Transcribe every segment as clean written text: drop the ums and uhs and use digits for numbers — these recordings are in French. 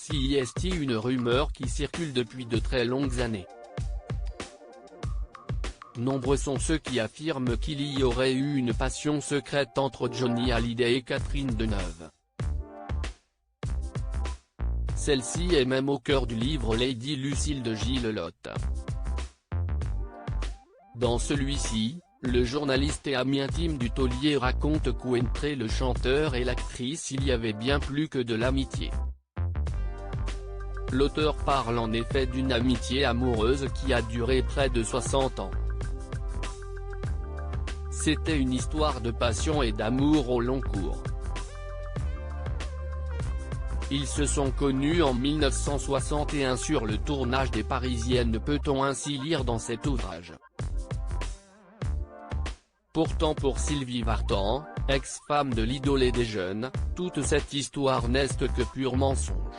CIST, une rumeur qui circule depuis de très longues années. Nombreux sont ceux qui affirment qu'il y aurait eu une passion secrète entre Johnny Hallyday et Catherine Deneuve. Celle-ci est même au cœur du livre Lady Lucille de Gilles Lotte. Dans celui-ci, le journaliste et ami intime du taulier raconte qu'entre le chanteur et l'actrice il y avait bien plus que de l'amitié. L'auteur parle en effet d'une amitié amoureuse qui a duré près de 60 ans. C'était une histoire de passion et d'amour au long cours. Ils se sont connus en 1961 sur le tournage des Parisiennes, peut-on ainsi lire dans cet ouvrage. Pourtant pour Sylvie Vartan, ex-femme de l'idole et des jeunes, toute cette histoire n'est que pur mensonge.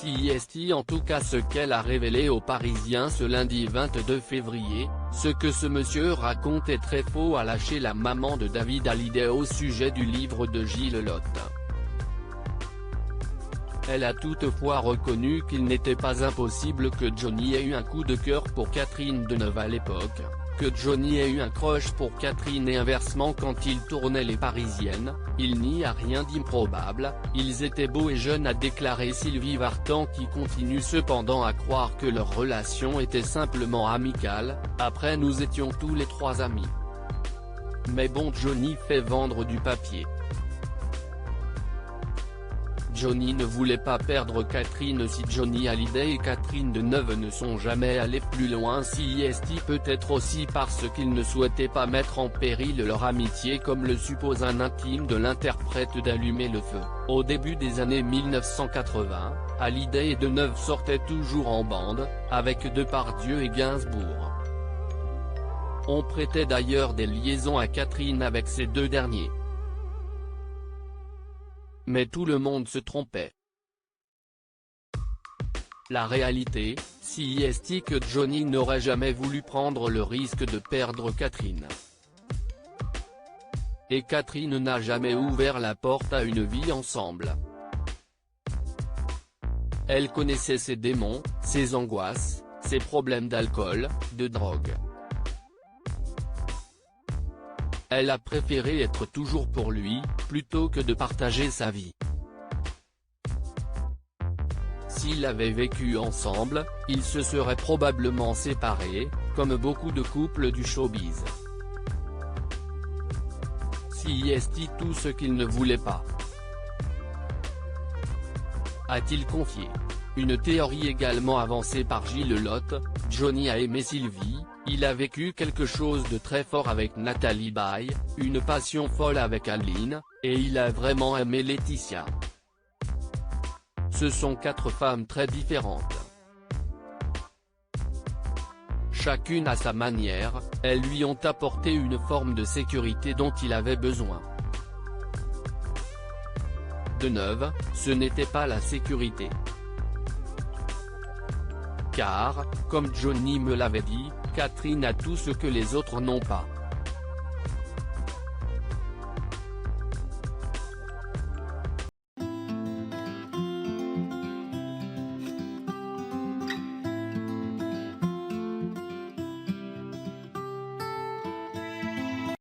CIST en tout cas ce qu'elle a révélé aux Parisiens ce lundi 22 février, ce que ce monsieur raconte est très faux, a lâché la maman de David Hallyday au sujet du livre de Gilles Lotte. Elle a toutefois reconnu qu'il n'était pas impossible que Johnny ait eu un coup de cœur pour Catherine Deneuve à l'époque, que Johnny ait eu un crush pour Catherine et inversement quand il tournait Les Parisiennes, il n'y a rien d'improbable, ils étaient beaux et jeunes, a déclaré Sylvie Vartan, qui continue cependant à croire que leur relation était simplement amicale. Après nous étions tous les trois amis. Mais bon, Johnny fait vendre du papier. Johnny ne voulait pas perdre Catherine. Si Johnny Hallyday et Catherine Deneuve ne sont jamais allés plus loin, CIST peut-être aussi parce qu'ils ne souhaitaient pas mettre en péril leur amitié, comme le suppose un intime de l'interprète d'Allumer le feu. Au début des années 1980, Hallyday et Deneuve sortaient toujours en bande, avec Depardieu et Gainsbourg. On prêtait d'ailleurs des liaisons à Catherine avec ces deux derniers. Mais tout le monde se trompait. La réalité, CIST, que Johnny n'aurait jamais voulu prendre le risque de perdre Catherine. Et Catherine n'a jamais ouvert la porte à une vie ensemble. Elle connaissait ses démons, ses angoisses, ses problèmes d'alcool, de drogue. Elle a préféré être toujours pour lui, plutôt que de partager sa vie. S'ils avaient vécu ensemble, ils se seraient probablement séparés, comme beaucoup de couples du showbiz. CIST tout ce qu'il ne voulait pas, a-t-il confié. Une théorie également avancée par Gilles Lotte, Johnny a aimé Sylvie, il a vécu quelque chose de très fort avec Nathalie Baye, une passion folle avec Aline, et il a vraiment aimé Laetitia. Ce sont quatre femmes très différentes. Chacune à sa manière, elles lui ont apporté une forme de sécurité dont il avait besoin. Deneuve, ce n'était pas la sécurité. Car, comme Johnny me l'avait dit, Catherine a tout ce que les autres n'ont pas.